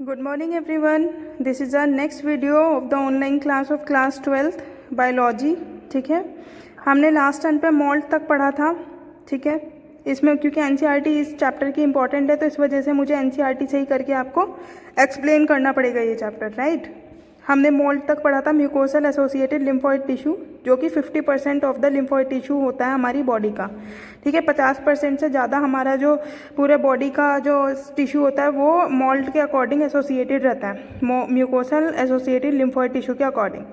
Good morning everyone. This is our next video of the online class of class 12th biology. ठीक है, हमने last time पे mould तक पढ़ा था. ठीक है, इसमें क्योंकि एनसीईआरटी इस चैप्टर की इंपॉर्टेंट है तो इस वजह से मुझे एनसीईआरटी से ही करके आपको एक्सप्लेन करना पड़ेगा ये चैप्टर. राइट, हमने मोल्ड तक पढ़ा था म्यूकोसल एसोसिएटेड लिम्फोइड टिश्यू, जो कि 50% ऑफ द लिम्फोइड टिश्यू होता है हमारी बॉडी का. ठीक है, 50% से ज़्यादा हमारा जो पूरे बॉडी का जो टिश्यू होता है वो मोल्ड के अकॉर्डिंग एसोसिएटेड रहता है, म्यूकोसल एसोसिएटेड लिम्फोइड टिश्यू के अकॉर्डिंग.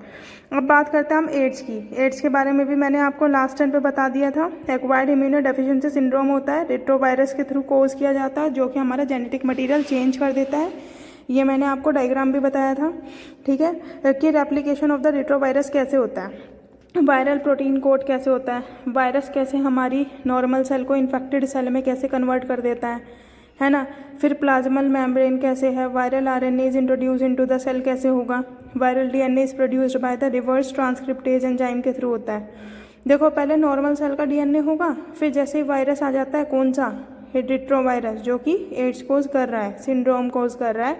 अब बात करते हैं हम एड्स की. एड्स के बारे में भी मैंने आपको लास्ट टाइम पे बता दिया था. एक्वायर्ड इम्यूनो डेफिशिएंसी सिंड्रोम होता है, रेट्रोवायरस के थ्रू कोज किया जाता है, जो कि हमारा जेनेटिक मटीरियल चेंज कर देता है. ये मैंने आपको डायग्राम भी बताया था. ठीक है, कि रेप्लिकेशन ऑफ द रेट्रोवायरस कैसे होता है, वायरल प्रोटीन कोड कैसे होता है, वायरस कैसे हमारी नॉर्मल सेल को इन्फेक्टेड सेल में कैसे कन्वर्ट कर देता है ना. फिर प्लाज्मल मेम्ब्रेन कैसे है, viral RNA is introduce into the cell कैसे होगा, viral DNA is produced by the reverse transcriptase enzyme के थ्रू होता है. देखो, पहले नॉर्मल सेल का डीएनए होगा, फिर जैसे ही वायरस आ जाता है, कौन सा, रेट्रोवायरस, जो कि एड्स कोज कर रहा है, सिंड्रोम कोज कर रहा है,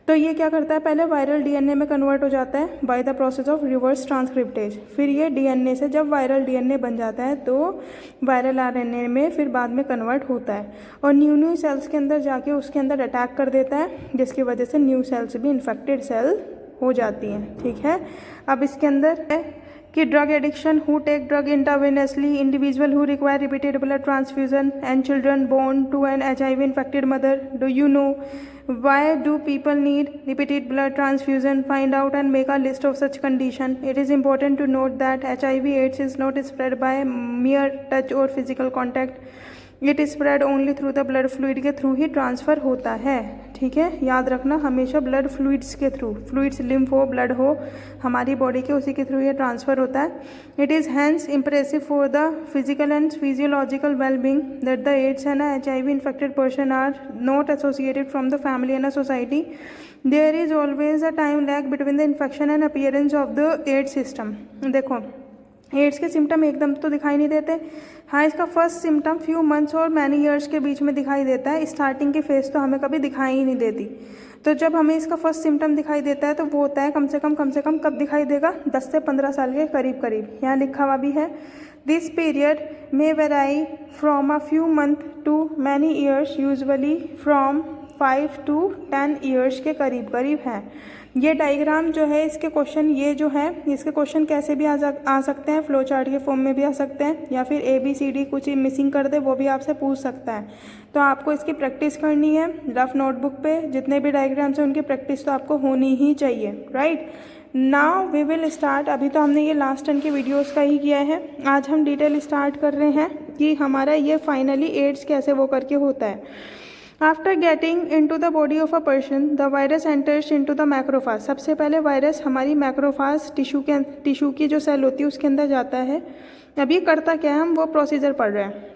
तो ये क्या करता है, पहले वायरल डीएनए में कन्वर्ट हो जाता है by the process of reverse transcriptase. फिर ये डीएनए से जब वायरल डीएनए बन जाता है तो वायरल आरएनए में फिर बाद में कन्वर्ट होता है और न्यू सेल्स के अंदर जाके उसके अंदर अटैक कर देता है, जिसकी वजह से न्यू सेल्स भी इन्फेक्टेड सेल हो जाती हैं. ठीक है, अब इसके अंदर है कि drug addiction, who take drug intravenously, individual who require repeated blood transfusion, and children born to an HIV infected mother. Do you know why do people need repeated blood transfusion? Find out and make a list of such condition. It is important to note that HIV/AIDS is not spread by mere touch or physical contact. It is spread only through the blood fluid के through ही transfer होता है. ठीक है, याद रखना हमेशा blood fluids के through, fluids lymph हो, ब्लड हो हमारी बॉडी के, उसी के थ्रू ये ट्रांसफ़र होता है. It is hence impressive for the physical and physiological wellbeing that the AIDS and HIV infected person are not associated from the family and a society. There is always a time lag between the infection and appearance of the AIDS system. देखो, AIDS के symptom एकदम तो दिखाई नहीं देते. हाँ, इसका first symptom few months और मैनी ईयर्स के बीच में दिखाई देता है. स्टार्टिंग की फेज तो हमें कभी दिखाई ही नहीं देती. तो जब हमें इसका फर्स्ट सिम्टम दिखाई देता है तो वो होता है कम से कम कब दिखाई देगा, 10 से 15 साल के करीब. यहाँ लिखा हुआ भी है, this period may vary from a few month to many years, usually from 5 to 10 years के करीब है. ये डायग्राम जो है, इसके क्वेश्चन ये जो है, इसके क्वेश्चन कैसे भी आ सकते हैं, फ्लो चार्ट के फॉर्म में भी आ सकते हैं, या फिर ABCD कुछ मिसिंग कर दे वो भी आपसे पूछ सकता है. तो आपको इसकी प्रैक्टिस करनी है रफ नोटबुक पे. जितने भी डायग्राम्स हैं उनकी प्रैक्टिस तो आपको होनी ही चाहिए. Right, now we will start. अभी तो हमने ये लास्ट टाइम के वीडियोज़ का ही किया है, आज हम डिटेल स्टार्ट कर रहे हैं कि हमारा ये फाइनली एड्स कैसे वो करके होता है. After getting into the body of a person, the virus enters into the macrophage. सबसे पहले वायरस हमारी मैक्रोफाज टिश्यू की जो सेल होती है उसके अंदर जाता है. अब ये करता क्या है, हम वो प्रोसीजर पढ़ रहे हैं.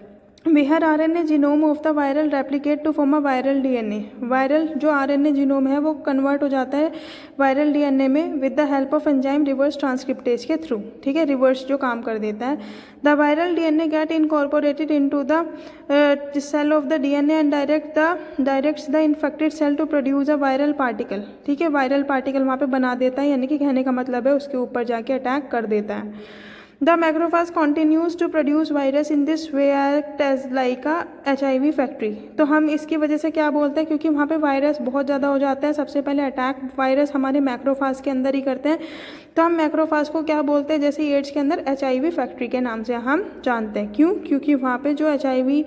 Where RNA genome of the viral replicate to form a viral DNA. Viral जो RNA जीनोम है वो कन्वर्ट हो जाता है वायरल DNA में with the help of enzyme reverse transcriptase के थ्रू. ठीक है, रिवर्स जो काम कर देता है. The viral DNA get incorporated into the cell of the DNA and directs the infected cell to produce a viral particle. ठीक है, वायरल पार्टिकल वहाँ पे बना देता है, यानी कि कहने का मतलब है उसके ऊपर जाके अटैक कर देता है. The macrophage continues to produce virus in this way act as like a HIV factory. तो हम इसकी वजह से क्या बोलते हैं, क्योंकि वहाँ पे वायरस बहुत ज़्यादा हो जाता है, सबसे पहले अटैक वायरस हमारे मैक्रोफाज के अंदर ही करते हैं. तो हम मैक्रोफाज को क्या बोलते हैं, जैसे एड्स के अंदर HIV फैक्ट्री के नाम से हम जानते हैं. क्यों, क्योंकि वहाँ पे जो HIV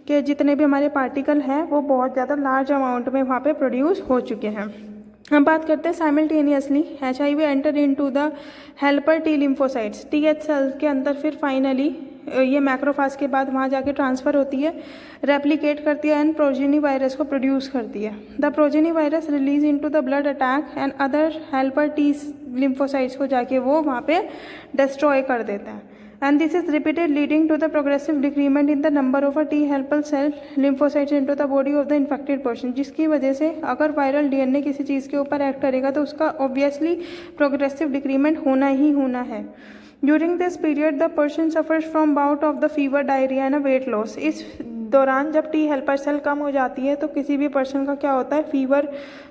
के जितने भी हमारे पार्टिकल हैं वो बहुत ज़्यादा लार्ज अमाउंट में वहाँ पे प्रोड्यूस हो चुके हैं. हम बात करते हैं simultaneously HIV enter into the helper T lymphocytes. TH cell के अंदर फिर फाइनली ये मैक्रोफाज के बाद वहाँ जाके ट्रांसफ़र होती है, रेप्लिकेट करती है एंड प्रोजेनी वायरस को प्रोड्यूस करती है. The progeny virus release into the blood attack and other helper T lymphocytes को जाके वो वहाँ पे डिस्ट्रॉय कर देता है. And this is repeated, leading to the progressive decrement in the number of a T helper cell lymphocytes into the body of the infected person. जिसकी वजह से अगर वायरल DNA किसी चीज़ के ऊपर एक्ट करेगा तो उसका ऑब्वियसली प्रोग्रेसिव डिक्रीमेंट होना ही होना है. During this period the person suffers from bout of the fever, diarrhoea and weight loss. इस दौरान जब टी हेल्पर सेल कम हो जाती है तो किसी भी पर्सन का क्या होता है, फीवर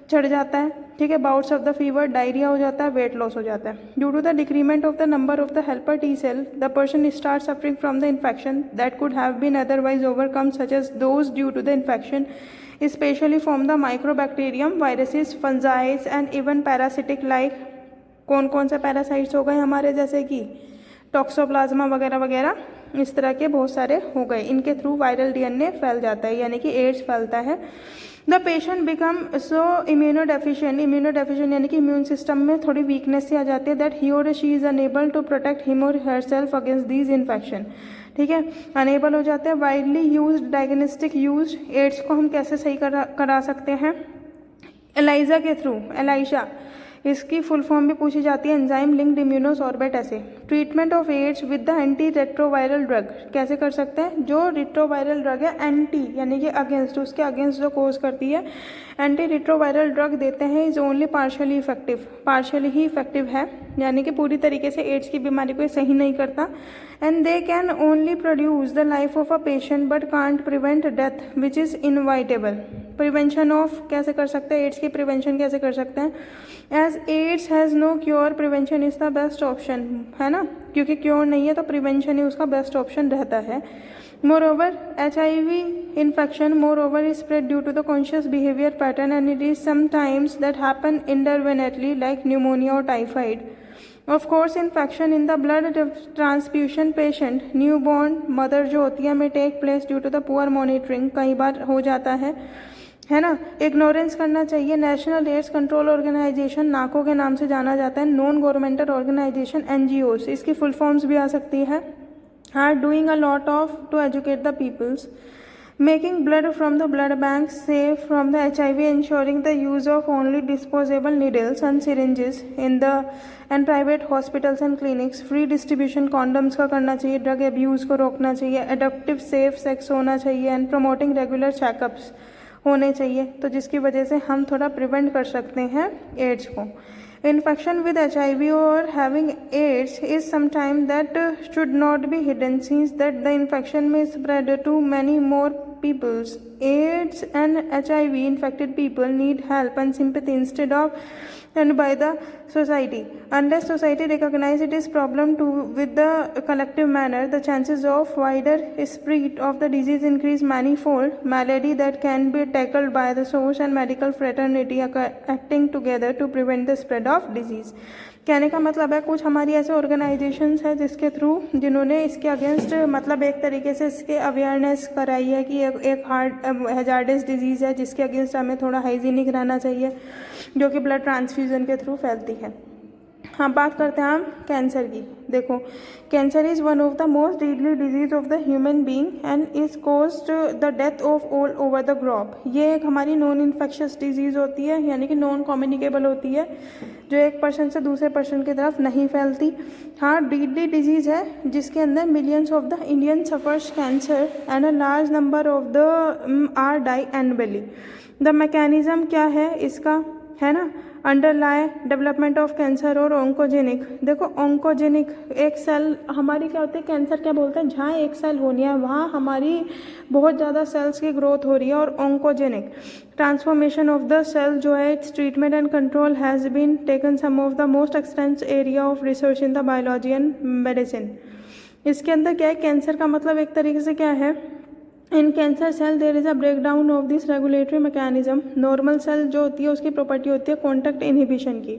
चढ़ जाता है, ठीक है, bouts of the fever, diarrhoea हो जाता है, वेट लॉस हो जाता है। Due to the decrement of the number of the helper T cell the person start suffering from the infection that could have been otherwise overcome such as those due to the infection specially from the mycobacterium, viruses, fungi and even parasitic like. कौन कौन से parasites हो गए हमारे, जैसे कि toxoplasma वगैरह वगैरह, इस तरह के बहुत सारे हो गए। इनके थ्रू वायरल डीएनए फैल जाता है, यानी कि एड्स फैलता है। द पेशेंट बिकम सो इम्यूनोडेफिशिएंट यानी कि इम्यून सिस्टम में थोड़ी वीकनेस सी आ जाती है, दैट ही और she is enable to protect him और herself against these infection, ठीक है, अनेबल हो जाते हैं। Widely use diagnostic use, AIDS को हम कैसे सही करा सकते हैं, एलाइजा के थ्रू, एलाइजा इसकी फुल फॉर्म भी पूछी जाती है, एंजाइम लिंक्ड इम्यूनोसॉर्बेट ऐसे। Treatment of AIDS with the anti retroviral drug, कैसे कर सकते हैं, जो रेट्रोवायरल ड्रग है, एंटी यानी कि अगेंस्ट, उसके अगेंस्ट जो कोज करती है, एंटी रेट्रोवायरल ड्रग देते हैं, is only partially effective, partially he effective है, यानी कि पूरी तरीके से एड्स की बीमारी को सही नहीं करता। And they can only produce the life of a patient but can't prevent death which is inevitable. Prevention of कैसे कर सकते हैं, एड्स की प्रिवेंशन कैसे कर सकते हैं, as AIDS has no cure, prevention is the best option, है ना, क्योंकि क्योर नहीं है तो प्रिवेंशन ही उसका बेस्ट ऑप्शन रहता है। Moreover, HIV infection moreover is spread due to the conscious behavior pattern and it is sometimes that happen independently like pneumonia or typhoid. Of course, infection in the blood transfusion patient, newborn mother जो होती है may take place due to the poor monitoring, कई बार हो जाता है ना। Ignorance करना चाहिए। नेशनल एड्स कंट्रोल ऑर्गेनाइजेशन, नाको के नाम से जाना जाता है, नॉन गवर्नमेंटल ऑर्गेनाइजेशन, NGOs, इसकी फुल फॉर्म्स भी आ सकती है, are doing a lot of to educate the peoples, making blood from the blood banks safe from the HIV, ensuring the use of only disposable needles and syringes in the and private hospitals and clinics, free distribution condoms का करना चाहिए, drug abuse को रोकना चाहिए, adaptive safe sex होना चाहिए and promoting regular checkups होने चाहिए, तो जिसकी वजह से हम थोड़ा प्रिवेंट कर सकते हैं एड्स को। Infection with HIV or having AIDS is sometimes that should not be hidden since that the infection may spread to many more peoples. AIDS and HIV infected people need help and sympathy instead of and by the society. Unless society recognize it is problem to with the collective manner, the chances of wider spread of the disease increase manifold. Malady that can be tackled by the source and medical fraternity acting together to prevent the spread of disease. कहने का मतलब है कुछ हमारी ऐसे organisations हैं जिसके through जिन्होंने इसके अगेंस्ट मतलब एक तरीके से इसके अवेयरनेस कराई है कि एक हार्ट हैजार्डस डिजीज़ है जिसके अगेंस्ट हमें थोड़ा हाइजीनिक रहना चाहिए, जो कि ब्लड ट्रांसफ्यूज़न के थ्रू फैलती है। हाँ, बात करते हैं हम कैंसर की। देखो, cancer is one of the most deadly disease of the human being and is caused the death of all over the globe. ये एक हमारी नॉन इन्फेक्शियस डिजीज़ होती है, यानी कि नॉन कम्युनिकेबल होती है, जो एक पर्सन से दूसरे पर्सन की तरफ नहीं फैलती। हाँ, डेडली डिजीज़ है जिसके अंदर millions of the Indian suffers cancer and a large number of the are die annually. The mechanism क्या है इसका, है ना, अंडरलाइ डेवलपमेंट ऑफ कैंसर और ऑन्कोजेनिक। देखो, ऑन्कोजेनिक एक सेल हमारी क्या होती है, कैंसर क्या बोलते हैं, जहाँ एक सेल होनी है वहाँ हमारी बहुत ज़्यादा सेल्स की ग्रोथ हो रही है। और oncogenic transformation of the cell जो है, its treatment and control has been taken some of the most extensive area of research in the biology and medicine. इसके अंदर क्या है, कैंसर का मतलब एक तरीके से क्या है, in cancer cell there is a break down of this regulatory mechanism. Normal cell जो होती है उसकी प्रॉपर्टी होती है कॉन्टैक्ट इनहिबिशन की,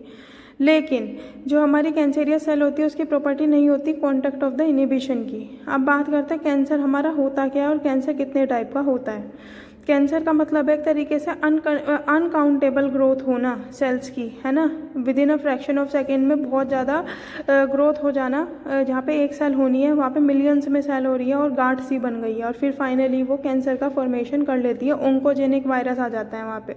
लेकिन जो हमारी कैंसरियस सेल होती है उसकी प्रॉपर्टी नहीं होती कॉन्टैक्ट ऑफ द इनहिबिशन की। अब बात करते हैं कैंसर हमारा होता क्या है और कैंसर कितने टाइप का होता है। कैंसर का मतलब एक तरीके से अनकाउंटेबल ग्रोथ होना सेल्स की, है ना, with in a fraction of second में बहुत ज़्यादा ग्रोथ हो जाना। जहाँ पे एक सेल होनी है वहाँ पे मिलियंस में सेल हो रही है और गांठ सी बन गई है और फिर फाइनली वो कैंसर का फॉर्मेशन कर लेती है, ऑन्कोजेनिक वायरस आ जाता है वहाँ पे।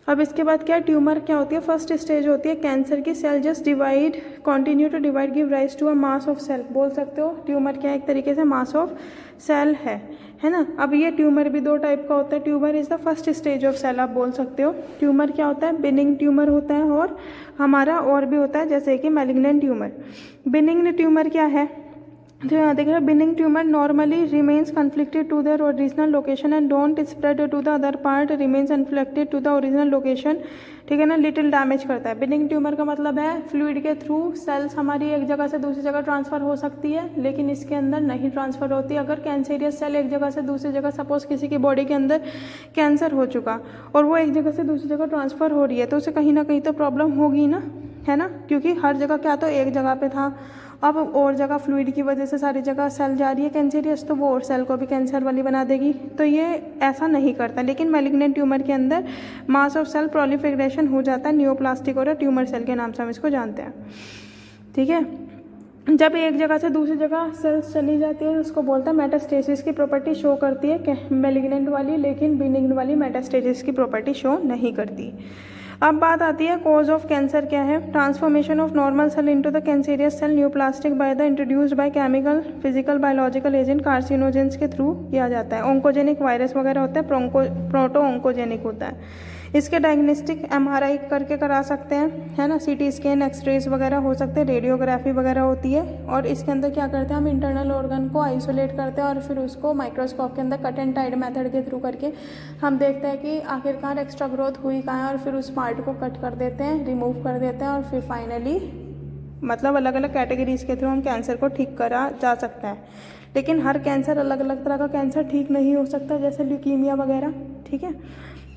अब इसके बाद क्या, ट्यूमर क्या होती है, फर्स्ट स्टेज होती है कैंसर की, cell just divide continue to divide give rise to a mass of cell. बोल सकते हो ट्यूमर क्या है, एक तरीके से मास ऑफ सेल है। है ना। अब ये ट्यूमर भी 2 टाइप का होता है। Tumour is the first stage of cell, आप बोल सकते हो। ट्यूमर क्या होता है, बिनिग्न ट्यूमर होता है, और हमारा और भी होता है जैसे कि मैलिग्नेंट ट्यूमर। बिनिग्न ट्यूमर क्या है, तो यहाँ देख रहे हो, benign tumour normally remains conflicted to their original location and don't spread to the other part, remains conflicted to the original location, ठीक है ना, लिटिल डैमेज करता है। बिनिग्न ट्यूमर का मतलब है फ्लूइड के थ्रू सेल्स हमारी एक जगह से दूसरी जगह ट्रांसफ़र हो सकती है, लेकिन इसके अंदर नहीं ट्रांसफ़र होती। अगर कैंसरियस सेल एक जगह से दूसरी जगह, सपोज किसी की बॉडी के अंदर कैंसर हो चुका और वो एक जगह से दूसरी जगह ट्रांसफ़र हो रही है, तो उसे कहीं ना कहीं तो प्रॉब्लम होगी ना, है ना, क्योंकि हर जगह क्या तो एक जगह पे था, अब और जगह फ्लूइड की वजह से सारी जगह सेल जा रही है कैंसरियस, तो वो और सेल को भी कैंसर वाली बना देगी। तो ये ऐसा नहीं करता। लेकिन मैलिग्नेंट ट्यूमर के अंदर मास ऑफ सेल प्रोलिफरेशन हो जाता है, नियोप्लास्टिक और ट्यूमर सेल के नाम से हम इसको जानते हैं, ठीक है। जब एक जगह से दूसरी जगह सेल्स चली जाती है उसको बोलता है मेटास्टेसिस की प्रॉपर्टी शो करती है मैलिग्नेंट वाली, लेकिन बिनिग्न वाली मेटास्टेसिस की प्रॉपर्टी शो नहीं करती। अब बात आती है कॉज ऑफ कैंसर क्या है। Transformation of normal cell into the cancerous cell neoplastic by the introduced by chemical, physical, biological agent, carcinogens के थ्रू किया जाता है। ओंकोजेनिक वायरस वगैरह होता है, प्रोटो ओंकोजेनिक होता है। इसके डायग्नोस्टिक MRI करके करा सकते हैं, है ना, CT स्कैन, एक्सरेज वगैरह हो सकते हैं, रेडियोग्राफी वगैरह होती है। और इसके अंदर क्या करते हैं हम, इंटरनल ऑर्गन को आइसोलेट करते हैं और फिर उसको माइक्रोस्कोप के अंदर कट एंड टाइड मेथड के थ्रू करके हम देखते हैं कि आखिरकार एक्स्ट्रा ग्रोथ हुई कहाँ है, और फिर उस पार्ट को कट कर देते हैं, रिमूव कर देते हैं, और फिर फाइनली मतलब अलग अलग कैटेगरीज के थ्रू हम कैंसर को ठीक करा जा सकता है। लेकिन हर कैंसर, अलग अलग तरह का कैंसर ठीक नहीं हो सकता, जैसे ल्यूकीमिया वगैरह, ठीक है।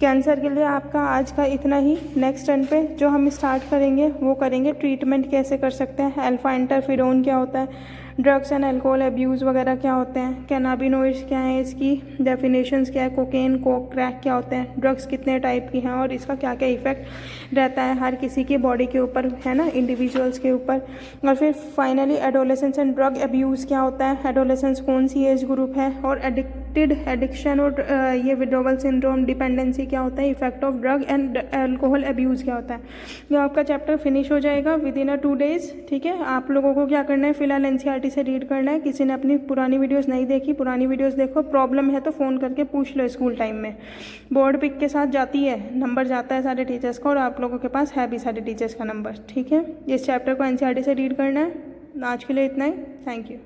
कैंसर के लिए आपका आज का इतना ही। नेक्स्ट टर्न पे जो हम स्टार्ट करेंगे वो करेंगे ट्रीटमेंट कैसे कर सकते हैं, अल्फा इंटरफेरोन क्या होता है, ड्रग्स एंड अल्कोहल अब्यूज़ वगैरह क्या होते हैं, कैनाबिनोइड्स क्या है, इसकी डेफिनेशंस क्या है, कोकेन, कोक, क्रैक क्या होते हैं, ड्रग्स कितने टाइप की हैं और इसका क्या क्या इफेक्ट रहता है हर किसी की बॉडी के ऊपर, है ना, इंडिविजुअल्स के ऊपर। और फिर finally adolescence and drug abuse क्या होता है, एडोलेसेंस कौन सी एज ग्रुप है, और एडिक्शन और ये विड्रोवल सिंड्रोम, डिपेंडेंसी क्या होता है, effect of drug and alcohol abuse क्या होता है। ये आपका चैप्टर फिनिश हो जाएगा विद इन 2 days, ठीक है। आप लोगों को क्या करना है, फिलहाल NCERT से रीड करना है। किसी ने अपनी पुरानी वीडियोस नहीं देखी, पुरानी वीडियोस देखो, प्रॉब्लम है तो फ़ोन करके पूछ लो स्कूल टाइम में। बोर्ड पिक के साथ जाती है, नंबर जाता है सारे टीचर्स का, और आप लोगों के पास है भी सारे टीचर्स का नंबर, ठीक है। इस चैप्टर को NCERT से रीड करना है। आज के लिए इतना ही, थैंक यू।